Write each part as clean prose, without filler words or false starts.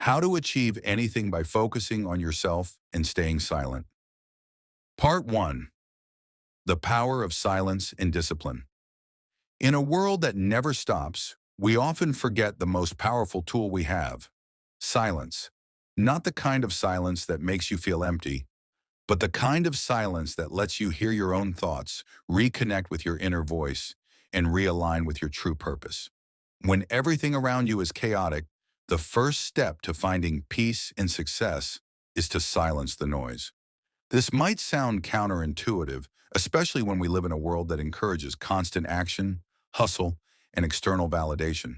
How to achieve anything by focusing on yourself and staying silent. Part 1. The power of silence and discipline. In a world that never stops, we often forget the most powerful tool we have: silence. Not the kind of silence that makes you feel empty, but the kind of silence that lets you hear your own thoughts, reconnect with your inner voice, and realign with your true purpose. When everything around you is chaotic, the first step to finding peace and success is to silence the noise. This might sound counterintuitive, especially when we live in a world that encourages constant action, hustle, and external validation.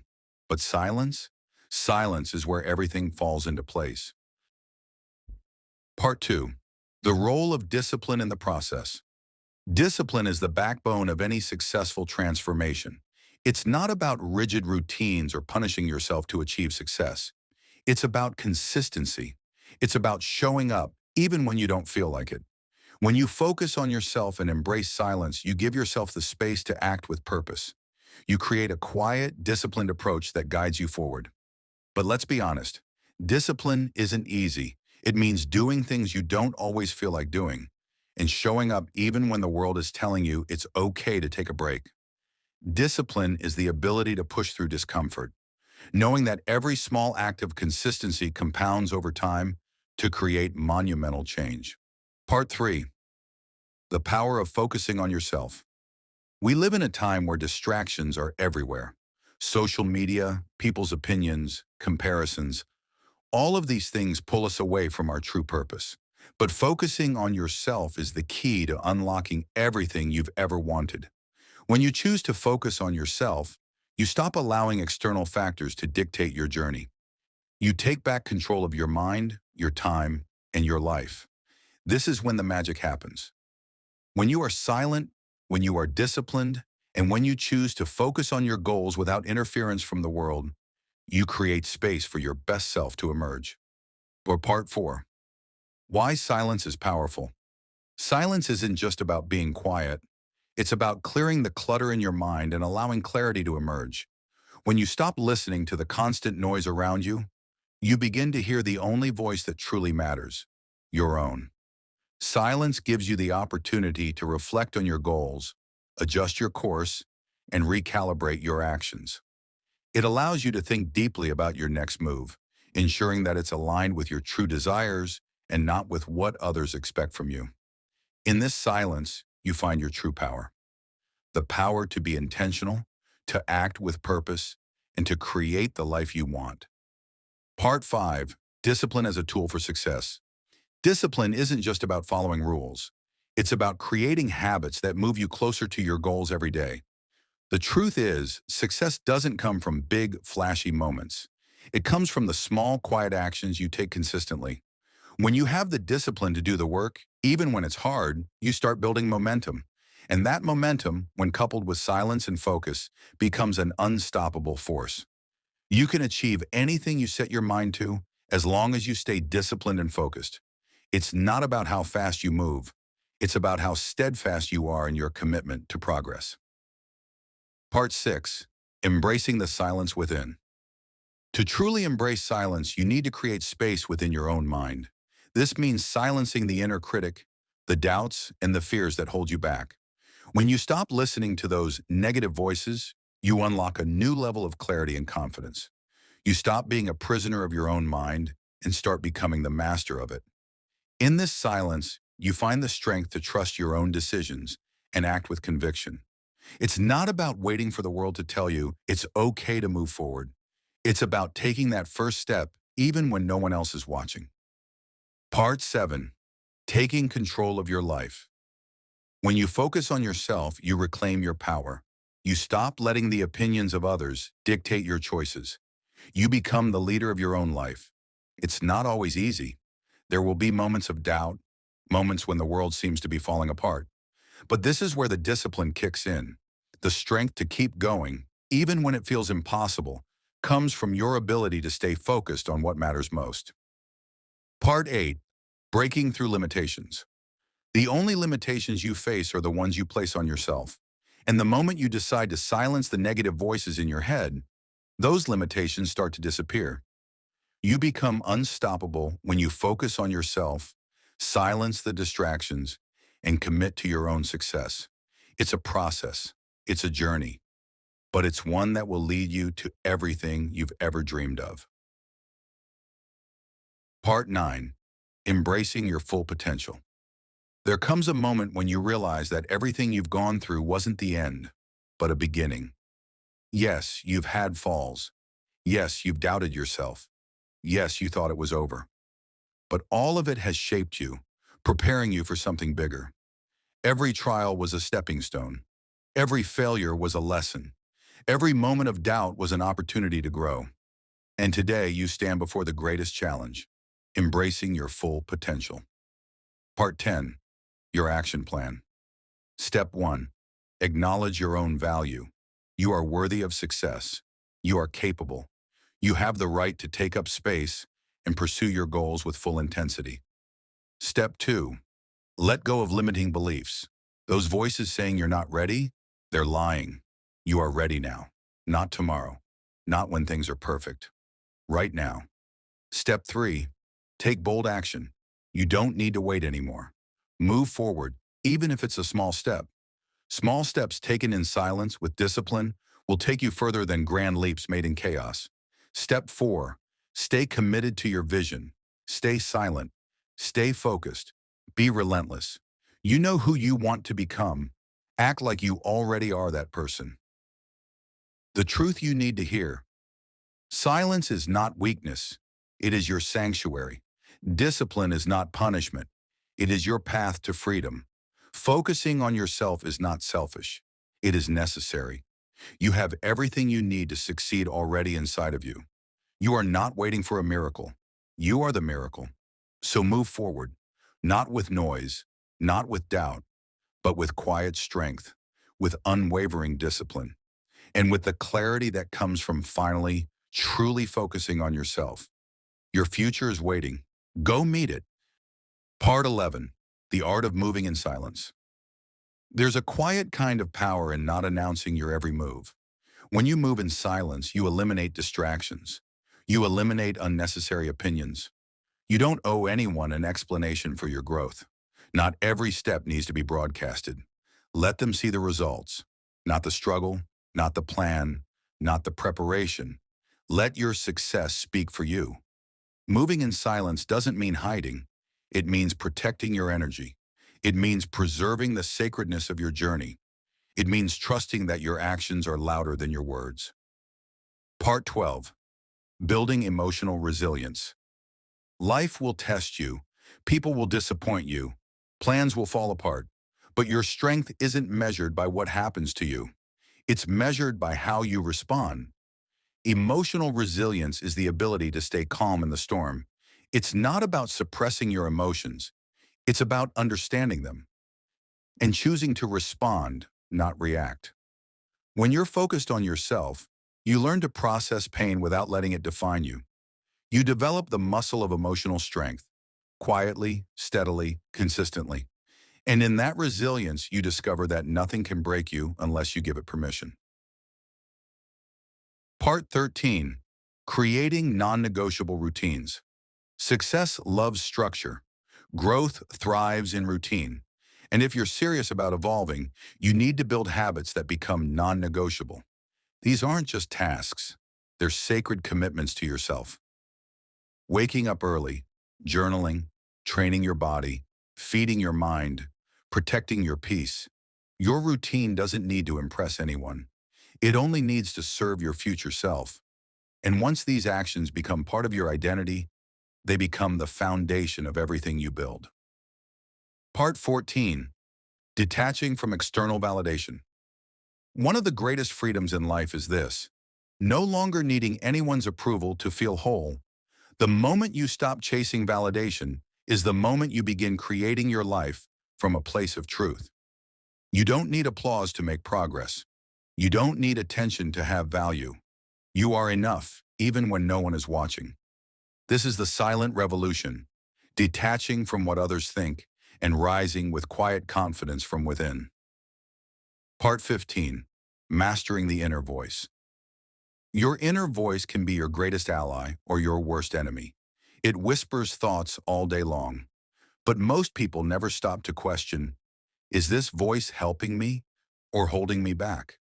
But silence? Silence is where everything falls into place. Part 2. The role of discipline in the process. Discipline is the backbone of any successful transformation. It's not about rigid routines or punishing yourself to achieve success. It's about consistency. It's about showing up even when you don't feel like it. When you focus on yourself and embrace silence, you give yourself the space to act with purpose. You create a quiet, disciplined approach that guides you forward. But let's be honest, discipline isn't easy. It means doing things you don't always feel like doing, and showing up even when the world is telling you it's okay to take a break. Discipline is the ability to push through discomfort, knowing that every small act of consistency compounds over time to create monumental change. Part 3. The power of focusing on yourself. We live in a time where distractions are everywhere. Social media, people's opinions, comparisons, all of these things pull us away from our true purpose. But focusing on yourself is the key to unlocking everything you've ever wanted. When you choose to focus on yourself, you stop allowing external factors to dictate your journey. You take back control of your mind, your time, and your life. This is when the magic happens. When you are silent, when you are disciplined, and when you choose to focus on your goals without interference from the world, you create space for your best self to emerge. Or Part 4. Why silence is powerful. Silence isn't just about being quiet. It's about clearing the clutter in your mind and allowing clarity to emerge. When you stop listening to the constant noise around you, you begin to hear the only voice that truly matters: your own. Silence gives you the opportunity to reflect on your goals, adjust your course, and recalibrate your actions. It allows you to think deeply about your next move, ensuring that it's aligned with your true desires and not with what others expect from you. In this silence, you find your true power. The power to be intentional, to act with purpose, and to create the life you want. Part 5. Discipline as a tool for success. Discipline isn't just about following rules. It's about creating habits that move you closer to your goals every day. The truth is, success doesn't come from big, flashy moments. It comes from the small, quiet actions you take consistently. When you have the discipline to do the work, even when it's hard, you start building momentum. And that momentum, when coupled with silence and focus, becomes an unstoppable force. You can achieve anything you set your mind to as long as you stay disciplined and focused. It's not about how fast you move. It's about how steadfast you are in your commitment to progress. Part 6. Embracing the silence within. To truly embrace silence, you need to create space within your own mind. This means silencing the inner critic, the doubts, and the fears that hold you back. When you stop listening to those negative voices, you unlock a new level of clarity and confidence. You stop being a prisoner of your own mind and start becoming the master of it. In this silence, you find the strength to trust your own decisions and act with conviction. It's not about waiting for the world to tell you it's okay to move forward. It's about taking that first step even when no one else is watching. Part 7. Taking control of your life. When you focus on yourself, you reclaim your power. You stop letting the opinions of others dictate your choices. You become the leader of your own life. It's not always easy. There will be moments of doubt, moments when the world seems to be falling apart. But this is where the discipline kicks in. The strength to keep going, even when it feels impossible, comes from your ability to stay focused on what matters most. Part 8. Breaking through limitations. The only limitations you face are the ones you place on yourself. And the moment you decide to silence the negative voices in your head, those limitations start to disappear. You become unstoppable when you focus on yourself, silence the distractions, and commit to your own success. It's a process, it's a journey, but it's one that will lead you to everything you've ever dreamed of. Part 9. Embracing your full potential. There comes a moment when you realize that everything you've gone through wasn't the end, but a beginning. Yes, you've had falls. Yes, you've doubted yourself. Yes, you thought it was over. But all of it has shaped you, preparing you for something bigger. Every trial was a stepping stone. Every failure was a lesson. Every moment of doubt was an opportunity to grow. And today you stand before the greatest challenge, embracing your full potential. Part 10. Your action plan. Step 1. Acknowledge your own value. You are worthy of success. You are capable. You have the right to take up space and pursue your goals with full intensity. Step 2. Let go of limiting beliefs. Those voices saying you're not ready, they're lying. You are ready now, not tomorrow, not when things are perfect. Right now. Step 3. Take bold action. You don't need to wait anymore. Move forward, even if it's a small step. Small steps taken in silence with discipline will take you further than grand leaps made in chaos. Step 4. Stay committed to your vision. Stay silent. Stay focused. Be relentless. You know who you want to become. Act like you already are that person. The truth you need to hear. Silence is not weakness. It is your sanctuary. Discipline is not punishment. It is your path to freedom. Focusing on yourself is not selfish. It is necessary. You have everything you need to succeed already inside of you. You are not waiting for a miracle. You are the miracle. So move forward, not with noise, not with doubt, but with quiet strength, with unwavering discipline, and with the clarity that comes from finally, truly focusing on yourself. Your future is waiting. Go meet it. Part 11. The Art of Moving in Silence. There's a quiet kind of power in not announcing your every move. When you move in silence, you eliminate distractions. You eliminate unnecessary opinions. You don't owe anyone an explanation for your growth. Not every step needs to be broadcasted. Let them see the results, not the struggle, not the plan, not the preparation. Let your success speak for you. Moving in silence doesn't mean hiding. It means protecting your energy. It means preserving the sacredness of your journey. It means trusting that your actions are louder than your words. Part 12. Building emotional resilience. Life will test you. People will disappoint you. Plans will fall apart. But your strength isn't measured by what happens to you. It's measured by how you respond. Emotional resilience is the ability to stay calm in the storm. It's not about suppressing your emotions. It's about understanding them and choosing to respond, not react. When you're focused on yourself, you learn to process pain without letting it define you. You develop the muscle of emotional strength, quietly, steadily, consistently. And in that resilience, you discover that nothing can break you unless you give it permission. Part 13. Creating non-negotiable routines. Success loves structure. Growth thrives in routine. And if you're serious about evolving, you need to build habits that become non-negotiable. These aren't just tasks. They're sacred commitments to yourself. Waking up early, journaling, training your body, feeding your mind, protecting your peace. Your routine doesn't need to impress anyone. It only needs to serve your future self. And once these actions become part of your identity, they become the foundation of everything you build. Part 14. Detaching from external validation. One of the greatest freedoms in life is this: no longer needing anyone's approval to feel whole. The moment you stop chasing validation is the moment you begin creating your life from a place of truth. You don't need applause to make progress. You don't need attention to have value. You are enough, even when no one is watching. This is the silent revolution, detaching from what others think and rising with quiet confidence from within. Part 15. Mastering the inner voice. Your inner voice can be your greatest ally or your worst enemy. It whispers thoughts all day long. But most people never stop to question, is this voice helping me or holding me back?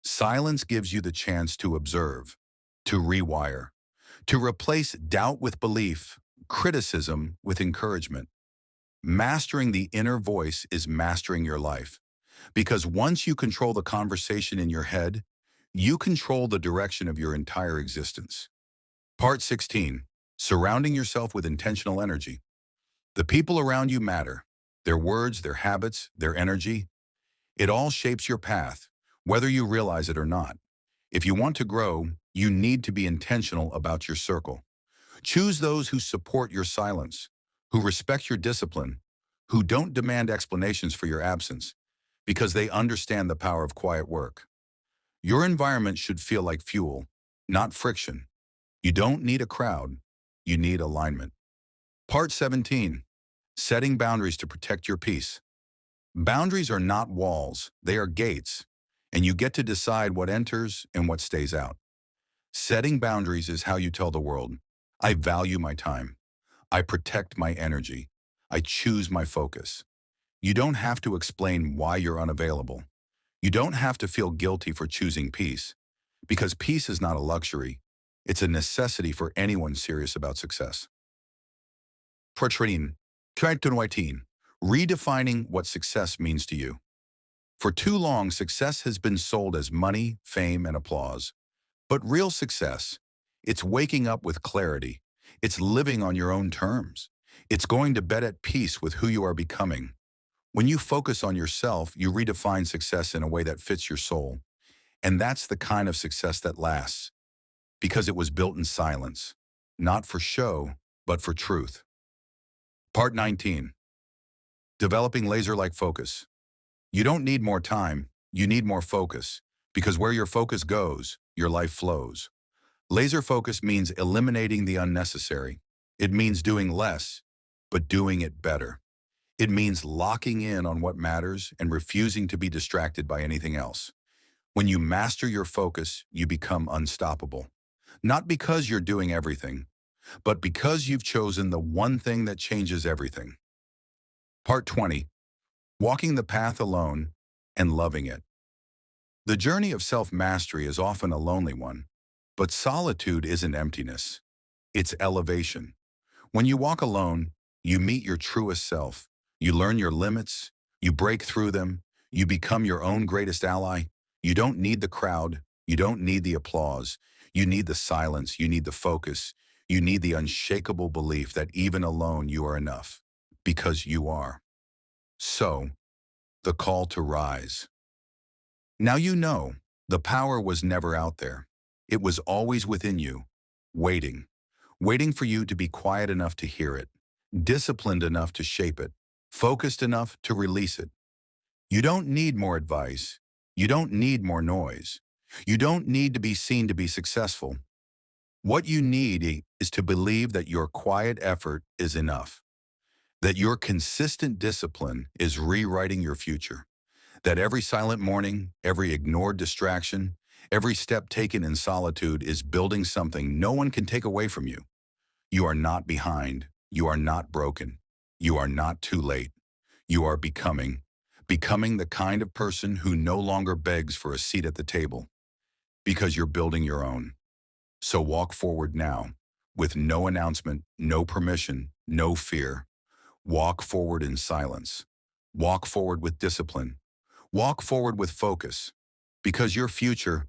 Silence gives you the chance to observe, to rewire, to replace doubt with belief, criticism with encouragement. Mastering the inner voice is mastering your life. Because once you control the conversation in your head, you control the direction of your entire existence. Part 16. Surrounding yourself with intentional energy. The people around you matter. Their words, their habits, their energy. It all shapes your path, whether you realize it or not. If you want to grow, you need to be intentional about your circle. Choose those who support your silence, who respect your discipline, who don't demand explanations for your absence, because they understand the power of quiet work. Your environment should feel like fuel, not friction. You don't need a crowd, you need alignment. Part 17. Setting boundaries to protect your peace. Boundaries are not walls, they are gates, and you get to decide what enters and what stays out. Setting boundaries is how you tell the world, I value my time. I protect my energy. I choose my focus. You don't have to explain why you're unavailable. You don't have to feel guilty for choosing peace, because peace is not a luxury. It's a necessity for anyone serious about success. Portraiting, redefining what success means to you. For too long, success has been sold as money, fame, and applause. But real success, it's waking up with clarity. It's living on your own terms. It's going to bed at peace with who you are becoming. When you focus on yourself, you redefine success in a way that fits your soul. And that's the kind of success that lasts, because it was built in silence, not for show, but for truth. Part 19. Developing laser-like focus. You don't need more time, you need more focus, because where your focus goes, your life flows. Laser focus means eliminating the unnecessary. It means doing less, but doing it better. It means locking in on what matters and refusing to be distracted by anything else. When you master your focus, you become unstoppable. Not because you're doing everything, but because you've chosen the one thing that changes everything. Part 20. Walking the path alone and loving it. The journey of self-mastery is often a lonely one, but solitude isn't emptiness. It's elevation. When you walk alone, you meet your truest self. You learn your limits, you break through them, you become your own greatest ally. You don't need the crowd, you don't need the applause. You need the silence, you need the focus, you need the unshakable belief that even alone you are enough, because you are. So, the call to rise. Now you know, the power was never out there. It was always within you, waiting. Waiting for you to be quiet enough to hear it, disciplined enough to shape it, focused enough to release it. You don't need more advice. You don't need more noise. You don't need to be seen to be successful. What you need is to believe that your quiet effort is enough, that your consistent discipline is rewriting your future, that every silent morning, every ignored distraction, every step taken in solitude is building something no one can take away from you. You are not behind. You are not broken. You are not too late. You are becoming the kind of person who no longer begs for a seat at the table, because you're building your own. So walk forward now, with no announcement, no permission, no fear. Walk forward in silence. Walk forward with discipline. Walk forward with focus, because your future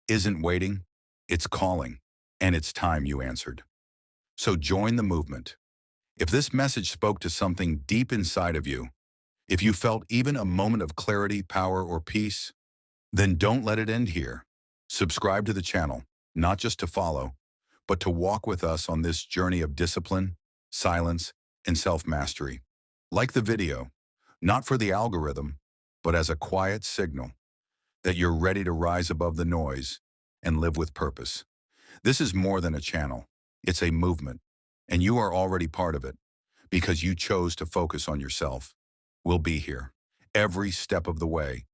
isn't waiting, it's calling, and it's time you answered. So join the movement. If this message spoke to something deep inside of you, if you felt even a moment of clarity, power, or peace, then don't let it end here. Subscribe to the channel, not just to follow, but to walk with us on this journey of discipline, silence, and self-mastery. Like the video, not for the algorithm, but as a quiet signal that you're ready to rise above the noise and live with purpose. This is more than a channel. It's a movement, and you are already part of it because you chose to focus on yourself. We'll be here every step of the way,